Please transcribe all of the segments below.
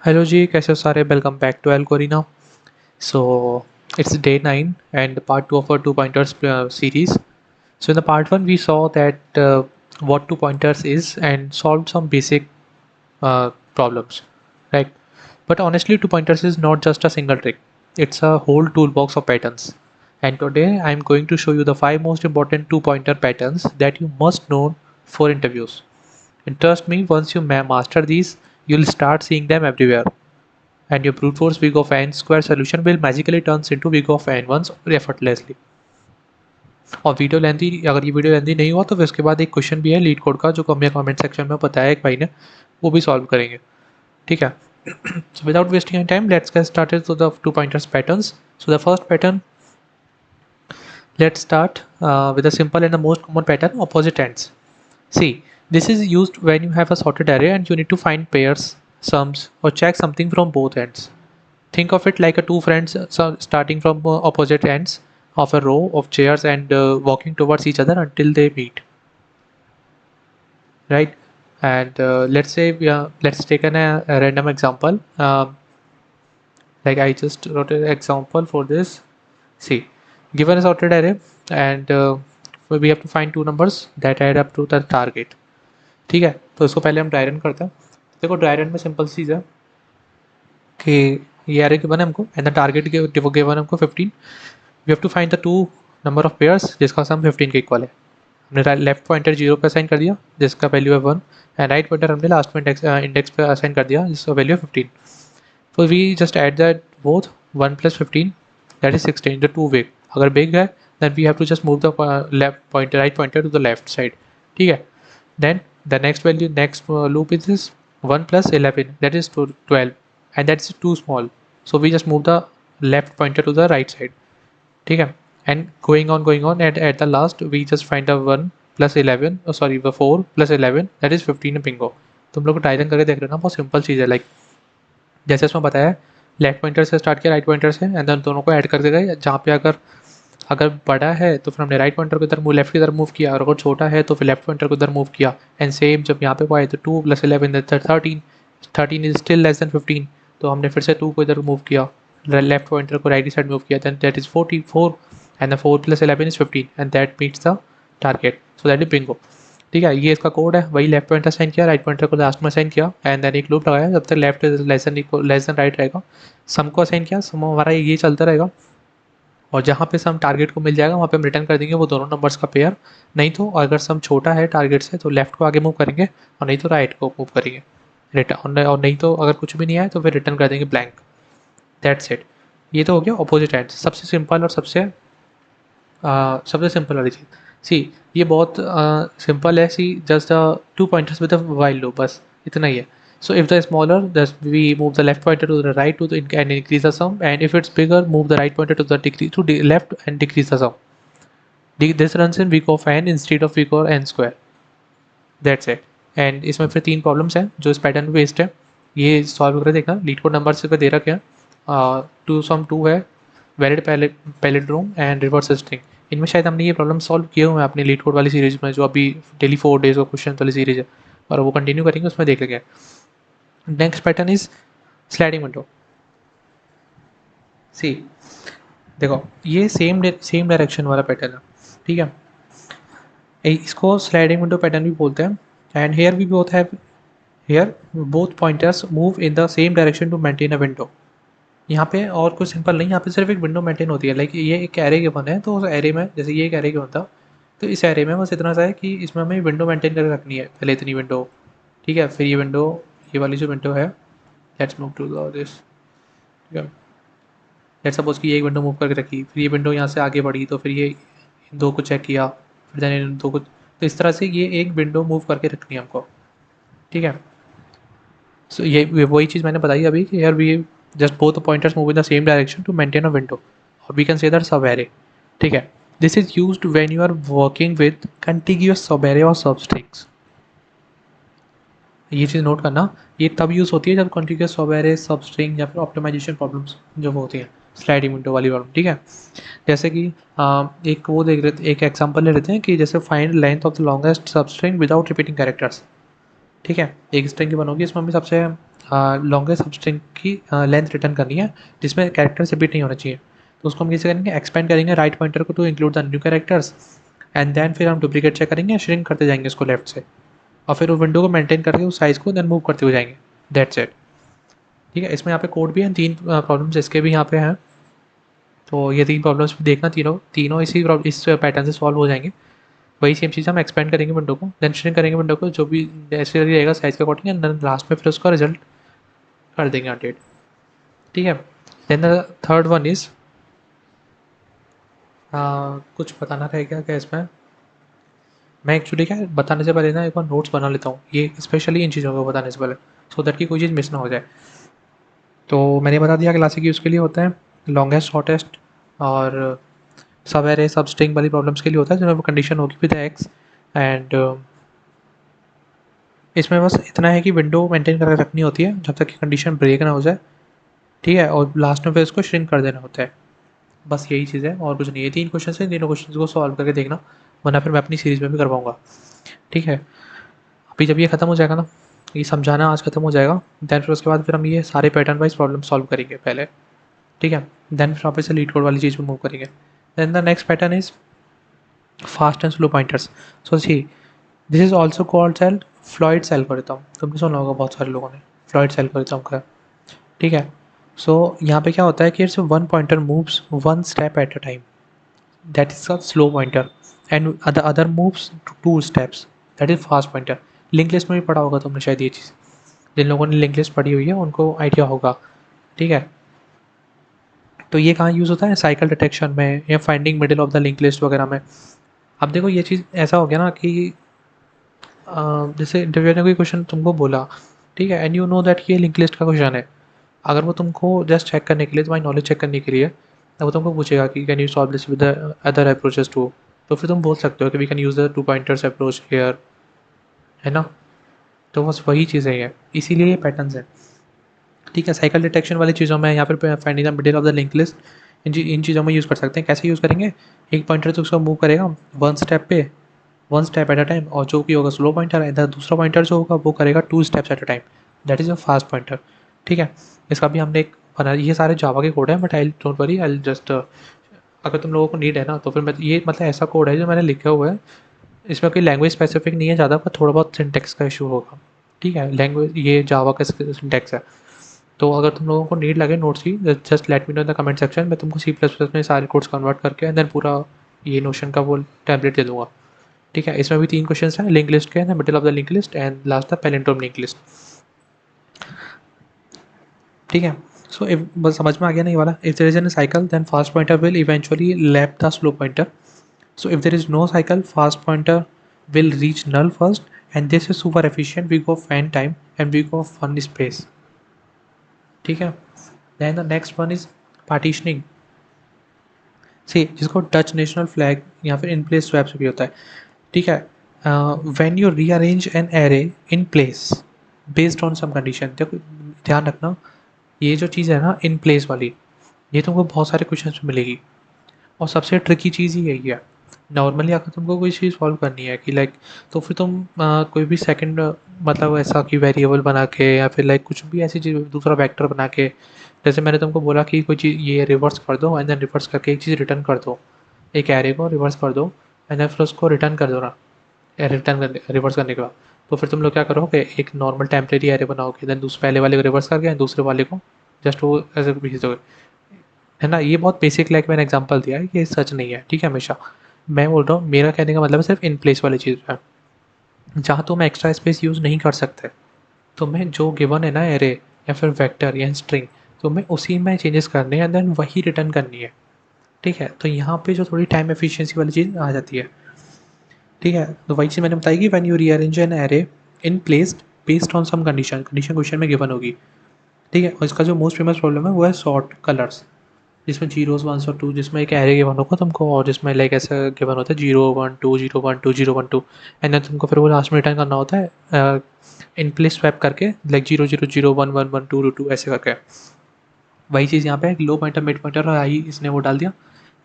Hello जी, कैसे हो सारे? Welcome back to Algorina. So it's day 9 and part 2 of our two pointers series. So in the part 1 we saw that what two pointers is and solved some basic problems, right? But honestly, two pointers is not just a single trick. It's a whole toolbox of patterns. And today I'm going to show you the 5 most important two pointer patterns that you must know for interviews. And trust me, once you master these, you'll start seeing them everywhere and your brute force big of n square solution will magically turns into big of n once effortlessly. और video lengthy, अगर ये video lengthy नहीं हुआ तो फिर उसके बाद एक क्वेश्चन भी है लीड कोड का जो हमें कमेंट सेक्शन में बताया एक भाई ने, वो भी सॉल्व करेंगे। ठीक है। So without wasting any time, let's get started to the two pointers patterns. So the first pattern, let's start with the simple and the most common pattern, opposite ends. See, this is used when you have a sorted array and you need to find pairs, sums, or check something from both ends. Think of it like a two friends starting from opposite ends of a row of chairs and walking towards each other until they meet, right? And let's say let's take a random example. Like I just wrote an example for this. See, given a sorted array and we have to find two numbers that add up to the target. ठीक है, तो इसको पहले हम dry run करते हैं। देखो dry run में सिंपल चीज़ है कि ये एरे गिवन है हमको एंड द टारगेट गिवन हमको 15। We have to find the two number of pairs जिसका सम 15 के इक्वल है। हमने लेफ्ट पॉइंटर 0 पे असाइन कर दिया जिसका वैल्यू है 1 एंड राइट पॉइंटर हमने लास्ट में इंडेक्स पे असाइन कर दिया जिसका वैल्यू है 15। तो we just add that both 1 + 15 that is 16 the too big. अगर बिग है then we have to just move the left pointer right pointer to the left side. ठीक है। Then the next value, next loop is this 1 + 11 that is 12 and that's too small. So we just move the left pointer to the right side. ठीक है। And going on and at the last we just find the 1 + 11 sorry the 4 + 11 that is 15 bingo. तुम लोग try करके देख रहे हो ना, बहुत सिंपल चीज़ है। लाइक जैसे उसमें बताया लेफ्ट पॉइंटर से स्टार्ट किया राइट पॉइंटर से एंड देन दोनों को ऐड कर देगा। जहाँ पे अगर अगर बड़ा है तो फिर हमने राइट पॉइंटर को इधर मूव लेफ्ट की तरफ मूव किया और अगर छोटा है तो फिर लेफ्ट पॉइंटर को इधर मूव किया। एंड सेम जब यहाँ पे को आए तो 2 + 11 13 13 इज स्टिल लेस देन 15 तो हमने फिर से 2 को इधर मूव किया, लेफ्ट पॉइंटर को राइट साइड मूव किया, then that is 44 and the 4 + 11 is 15 and that meets the target. So that is bingo. ठीक है, ये इसका कोड है। वही लेफ्ट पॉइंटर साइन किया, राइट पॉइंटर को लास्ट में साइन किया एंड देन एक लूप लगाया जब तक लेफ्ट लेस देन राइट रहेगा। सम को असाइन किया, सम हमारा ये चलता रहेगा और जहाँ पे सम टारगेट को मिल जाएगा वहाँ पे हम रिटर्न कर देंगे वो दोनों नंबर्स का पेयर। नहीं तो अगर सम छोटा है टारगेट से तो लेफ्ट को आगे मूव करेंगे और नहीं तो राइट को मूव करेंगे रिटर्न। और नहीं तो अगर कुछ भी नहीं आए तो फिर रिटर्न कर देंगे ब्लैंक। That's it. ये तो हो गया ऑपोजिट एंड, सबसे सिंपल और सबसे सिंपल वाली चीज़। सी, ये बहुत सिंपल है। See just two pointers with while loop, बस इतना ही है। So if the smaller, thus we move the left pointer to the right and increase the sum, and if it's bigger, move the right pointer to the left and decrease the sum. This runs in week of n instead of week or n square. That's it. And इसमें फिर 3 problems हैं जो इस pattern पे based है। ये solve करके देखना। लीड कोड नंबर से पे दे रखे हैं। टू सम 2 है, valid palindrome and reverse string. इनमें शायद हमने ये प्रॉब्लम सॉल्व किए हुए हैं अपनी लीड कोड वाली सीरीज में जो अभी डेली 4 डेज ऑफ क्वेश्चन वाली सीरीज है और वो कंटिन्यू करेंगे, उसमें देख लेंगे। Next pattern is sliding window. See देखो ये सेम डायरेक्शन वाला पैटर्न है। ठीक है, इसको स्लाइडिंग विंडो पैटर्न भी बोलते हैं। And here we both have here both pointers move in the same direction to maintain a window. यहाँ पे और कुछ सिंपल नहीं, यहाँ पे सिर्फ एक विंडो मेंटेन होती है। लाइक ये एक एरे गिवन है तो उस एरे में जैसे ये एक एरे गिवन था तो इस एरे में बस इतना सा है कि इसमें हमें विंडो मेंटेन करके रखनी है। पहले इतनी विंडो, ठीक है, फिर ये विंडो, ये वाली जो विंडो है, लेट्स मूव टू दिस। ठीक है, लेट्स सपोज कि ये एक विंडो मूव करके रखी, फिर ये विंडो यहाँ से आगे बढ़ी तो फिर ये इन दो को चेक किया, फिर देन इन दो को, तो इस तरह से ये एक विंडो मूव करके रखनी है हमको। ठीक है, सो ये वही चीज़ मैंने बताई अभी कि यार we just both pointers move in the same direction to maintain a window और we can say that subarray. ठीक है, this is used when you are working with contiguous subarray और सब स्ट्रिंग्स। ये चीज़ note करना, ये तब use होती है जब कॉन्टिग्यूअस सब एरे, सब स्ट्रिंग या फिर ऑप्टिमाइजेशन प्रॉब्लम्स जो होती हैं, स्लाइडिंग विंडो वाली प्रॉब्लम। ठीक है, जैसे कि एक वो देख रहे थे, एक एग्जांपल ले लेते हैं कि जैसे find length of the longest सब स्ट्रिंग विदाउट रिपीटिंग कैरेक्टर्स। ठीक है, एक स्ट्रिंग की बनोगी, इसमें हमें सबसे लॉन्गेस्ट सबस्ट्रिंग की लेंथ रिटर्न करनी है जिसमें कैरेक्टर्स रिपीट नहीं होना चाहिए। तो उसको हम कैसे करेंगे, एक्सपेंड करेंगे राइट पॉइंटर को to include the new characters, and then फिर हम डुप्लीकेट चेक करेंगे, श्रिंक करते जाएंगे उसको लेफ्ट से, और फिर वो विंडो को मेंटेन करके उस साइज़ को देन मूव करते हुए जाएंगे। That's it. ठीक है, इसमें यहाँ पे कोड भी है, 3 प्रॉब्लम्स इसके भी यहाँ पे हैं। तो ये 3 प्रॉब्लम्स भी देखना, तीनों तीनों इस पैटर्न से सॉल्व हो जाएंगे। वही सेम चीज़ हम एक्सपेंड करेंगे विंडो को, देन श्रिंक करेंगे विंडो को जो भी ऐसे रहेगा साइज़ के अकॉर्डिंग, एंड देन लास्ट में फिर उसका रिजल्ट कर देंगे अपडेट। ठीक है, then the third one is कुछ बताना रहेगा क्या इसमें। मैं एक्चुअली क्या बताने से पहले ना एक बार नोट्स बना लेता हूँ, ये स्पेशली इन चीज़ों को बताने से पहले, सो दैट कि कोई चीज़ मिस ना हो जाए। तो मैंने बता दिया क्लासिक यूज़ के लिए होता है लॉन्गेस्ट शॉर्टेस्ट, और सब एरे सब स्ट्रिंग वाली प्रॉब्लम्स के लिए होता है जिनमें कंडीशन होगी विद एक्स, एंड इसमें बस इतना है कि विंडो मेंटेन करके रखनी होती है जब तक कि कंडीशन ब्रेक ना हो जाए। ठीक है, और लास्ट में फिर इसको श्रिंक कर देना होता है। बस यही चीज़ है और कुछ नहीं है। 3 क्वेश्चन है, तीनों क्वेश्चन को सॉल्व करके देखना, वरना फिर मैं अपनी सीरीज़ में भी करवाऊँगा। ठीक है, अभी जब ये खत्म हो जाएगा ना, ये समझाना आज खत्म हो जाएगा, देन फिर उसके बाद फिर हम ये सारे पैटर्न वाइज प्रॉब्लम सॉल्व करेंगे पहले। ठीक है, देन फिर वापस से लीड कोड वाली चीज़ पे मूव करेंगे। Then the next pattern is fast and slow pointers. So see this is also called cell Floyd's algorithm. तुमने सुना होगा बहुत सारे लोगों ने फ्लॉइड्स एल्गोरिथम का। ठीक है, सो यहाँ पे क्या होता है कि it's one pointer moves one step at a time, that is a slow pointer, and the other moves two steps, that is fast pointer. Link list में भी पढ़ा होगा तुमने शायद ये चीज़, जिन लोगों ने लिंक लिस्ट पढ़ी हुई है उनको आइडिया होगा। ठीक है, तो ये कहाँ यूज़ होता है, साइकिल डिटेक्शन में या finding middle of the link list वगैरह में। अब देखो ये चीज़ ऐसा हो गया ना कि जैसे इंटरव्यू ने कोई क्वेश्चन तुमको बोला, ठीक है, एंड यू नो दैट ये लिंक लिस्ट का क्वेश्चन है। अगर वो तुमको जस्ट चेक करने के लिए, तुम्हारी नॉलेज चेक करने के लिए, तो वो तुमको पूछेगा कि can you solve this with other approaches too, तो फिर तुम बोल सकते हो कि we can use the 2 pointers approach here, है ना। तो बस वही चीज़ है ये, इसीलिए ये पैटर्न्स है। ठीक है, साइकिल डिटेक्शन वाली चीज़ों में यहाँ पर finding the middle of the link list, इन चीज़ों में यूज़ कर सकते हैं। कैसे यूज़ करेंगे, एक पॉइंटर तो उसको मूव करेगा one step at a time, और जो कि होगा स्लो पॉइंटर, इधर दूसरा पॉइंटर जो होगा वो करेगा 2 steps at a time, that is a fast pointer. ठीक है, इसका भी हमने एक बना, ये सारे जावा के कोड है, but I don't worry, I just अगर तुम लोगों को नीड है ना तो फिर मैं ये मतलब ऐसा कोड है जो मैंने लिखा हुआ है, इसमें कोई लैंग्वेज स्पेसिफिक नहीं है ज़्यादा, पर थोड़ा बहुत सिंटेक्स का इशू होगा। ठीक है, लैंग्वेज ये जावा का सिंटेक्स है, तो अगर तुम लोगों को नीड लगे नोट्स की, just let me know in the comment section, मैं तुमको C++ में सारे कोड्स कन्वर्ट करके एंड देन पूरा ये नोशन का वो टैबलेट दे दूँगा। ठीक है, इसमें भी 3 क्वेश्चंस हैं, लिंक लिस्ट के, middle of the link list and last the palindrome link list. ठीक है, सो इफ बस समझ में आ गया ना ये वाला, if there is an cycle then fast pointer will eventually lap the slow pointer, so if there is no cycle fast pointer will reach null first, and this is super efficient, we go fan time and we go fun space। ठीक है, then the next one is partitioning। सी जिसको Dutch national flag या फिर in place swap से भी होता है। ठीक है, when you rearrange an array in place based on some condition, देखो ध्यान रखना, ये जो चीज़ है ना इन प्लेस वाली, ये तुमको बहुत सारे क्वेश्चन में मिलेगी, और सबसे ट्रिकी चीज़ ही यही है। नॉर्मली अगर तुमको कोई चीज़ सॉल्व करनी है कि लाइक, तो फिर तुम कोई भी सेकंड मतलब ऐसा कि वेरिएबल बना के या फिर लाइक कुछ भी ऐसी चीज़ दूसरा वेक्टर बना के, जैसे मैंने तुमको बोला कि कोई चीज़ ये रिवर्स कर दो एंड देन रिवर्स करके एक चीज़ रिटर्न कर दो, एक एरे को रिवर्स कर दो एंड देन फिर उसको रिटर्न कर दो ना, रिटर्न करने रिवर्स करने के बाद, तो फिर तुम लोग क्या करोगे, एक नॉर्मल टेम्परेरी एरे बनाओगे, देन दूसरे पहले वाले को रिवर्स करके दूसरे वाले को जस्ट वो ऐसे भेज दोगे, है ना। ये बहुत बेसिक लाइक मैंने एग्जांपल दिया है, ये सच नहीं है। ठीक है, हमेशा मैं बोल रहा हूँ, मेरा कहने का मतलब है सिर्फ इन प्लेस वाली चीज़ है, जहाँ तुम एक्स्ट्रा स्पेस यूज़ नहीं कर सकते, तुम्हें जो गिवन है ना एरे या फिर वेक्टर या स्ट्रिंग, तुम्हें उसी में चेंजेस करने हैं देन वही रिटर्न करनी है। ठीक है, तो यहाँ पे जो थोड़ी टाइम एफिशिएंसी वाली चीज़ आ जाती है। ठीक है, तो वही चीज़ मैंने बताई कि when you rearrange an array in place based on some condition, condition question में गिवन होगी। ठीक है, और इसका जो मोस्ट फेमस प्रॉब्लम है वो है सॉर्ट कलर्स, जिसमें जीरोस वंस और टू, जिसमें एक एरे गिवन होगा तुमको, और जिसमें लाइक ऐसा गिवन होता है 0 1 2 0 1 2 0 1 2, एंड देन तुमको फिर वो लास्ट में रिटर्न करना होता है इन प्लेस स्वैप करके, लाइक 0 0 0 1 1 1 2 2 ऐसे करके। वही चीज़ यहाँ पे लो पॉइंटर मिड पॉइंटर और हाई इसने वो डाल दिया,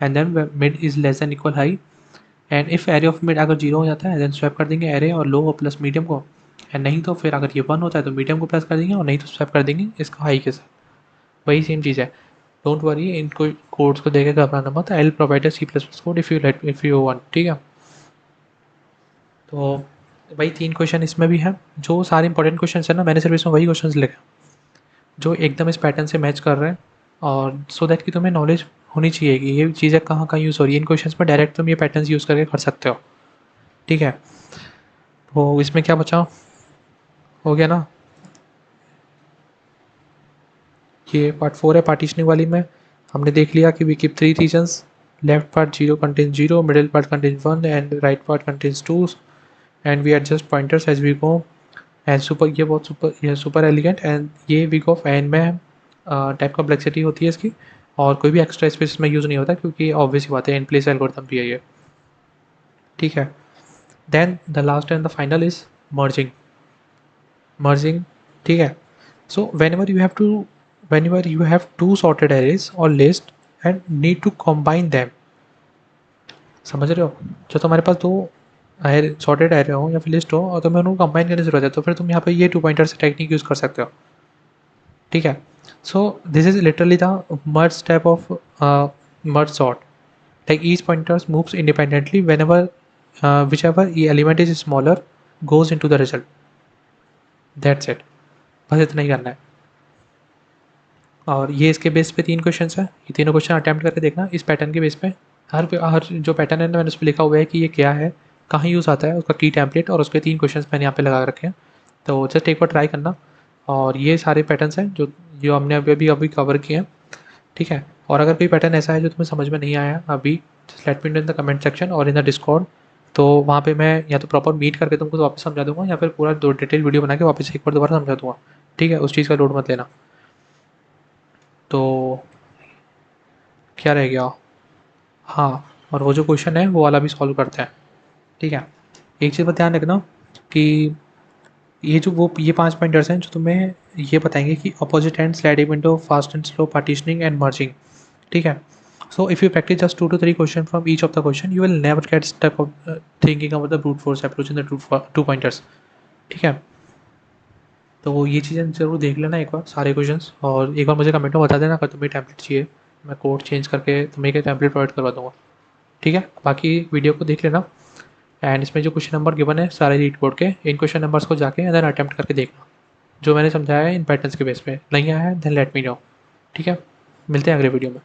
and then mid is less than equal high, and if array of mid अगर 0 हो जाता है देन स्वैप कर देंगे एरे और लो और प्लस मीडियम को, एंड नहीं तो फिर अगर ये 1 होता है तो मीडियम को प्रेस कर देंगे और नहीं तो स्वैप कर देंगे इसका हाई के साथ। वही सेम चीज़ है, डोंट वरी, इनको कोड्स को देखे घबराना मत। I will provide a C++ code if you want, ठीक है। तो भाई 3 क्वेश्चन इसमें भी हैं, जो सारे इंपॉर्टेंट क्वेश्चन है ना, मैंने सिर्फ इसमें वही क्वेश्चन लिखे जो एकदम इस पैटर्न से मैच कर रहे हैं, और सो दैट कि तुम्हें नॉलेज होनी चाहिए कि ये चीज़ें कहाँ कहाँ यूज़ हो रही है। इन क्वेश्चंस में डायरेक्ट तुम ये पैटर्न्स यूज़ करके कर सकते हो, ठीक है। तो इसमें क्या बचा, हो गया ना। ये पार्ट 4 है पार्टीशनिंग वाली में। हमने देख लिया कि we keep 3 regions, left part 0 contains 0, middle part contains 1 and right part contains 2, and we adjust pointers as we go. And super, ये बहुत सुपर, ये सुपर एलिगेंट। एंड ये वीक ऑफ एंड में टाइप कॉम्प्लेक्सिटी होती है इसकी, और कोई भी एक्स्ट्रा स्पेस इसमें यूज़ नहीं होता क्योंकि ऑब्वियस ही बात है, इन प्लेस एल्गोरिथम भी है ये, ठीक है। Then the last and the final is merging. Merging, ठीक है। सो whenever you have two sorted arrays or list and need to combine them, समझ रहे हो, जो तुम्हारे पास दो सॉर्टेड एरे हो या फिर लिस्ट हो और तुम्हें उनको कंबाइन करने की जरूरत है, तो फिर तुम यहाँ पे ये 2 पॉइंटर से टेक्निक यूज़ कर सकते हो, ठीक है। So this is literally the merge type of merge sort, like each pointers moves independently whenever whichever element is smaller goes into the result, that's it, बस इतना ही करना है। और ये इसके बेस पे 3 क्वेश्चन है, ये तीनों क्वेश्चन अटैम्प्ट करके देखना इस पैटर्न के बेस पे। हर जो पैटर्न है ना, मैंने उस पर लिखा हुआ है कि ये क्या है, कहाँ यूज़ आता है, उसका की टेम्पलेट, और उसके 3 क्वेश्चन मैंने यहाँ पे लगा रखे हैं। तो जस्ट एक बार ट्राई करना। और ये सारे पैटर्न्स हैं जो जो हमने अभी कवर किए हैं, ठीक है। और अगर कोई पैटर्न ऐसा है जो तुम्हें समझ में नहीं आया अभी, just let me know in the comment section और इन द डिस्कॉर्ड। तो वहाँ पे मैं या तो प्रॉपर मीट करके तुमको वापस समझा दूंगा, या फिर पूरा दो डिटेल वीडियो बना के वापस एक बार दोबारा समझा दूंगा, ठीक है। उस चीज़ का लोड मत लेना। तो क्या रह गया, हाँ, और वो जो क्वेश्चन है वो वाला भी सॉल्व करते हैं, ठीक है। एक चीज़ पर ध्यान रखना कि ये 5 पॉइंटर्स हैं जो तुम्हें ये बताएंगे कि opposite and sliding window, fast and slow, partitioning and merging, ठीक है। So if you practice just 2 to 3 question from each of the question, you will never get stuck of thinking about the brute force approach in the 2 pointers, ठीक है। तो ये चीज़ें ज़रूर देख लेना एक बार सारे क्वेश्चंस, और एक बार मुझे कमेंट में बता देना अगर तुम्हें टेम्पलेट चाहिए, मैं कोड चेंज करके तुम्हें एक टेम्पलेट प्रोवाइड करवा दूँगा, ठीक है। बाकी वीडियो को देख लेना, एंड इसमें जो क्वेश्चन नंबर गिवन है सारे रीड कोड के, इन क्वेश्चन नंबर्स को जाके अंदर अटैम्प्ट करके देखना, जो मैंने समझाया है इन पैटर्न्स के बेस पे। नहीं आया है देन लेट मी नो, ठीक है। मिलते हैं अगले वीडियो में।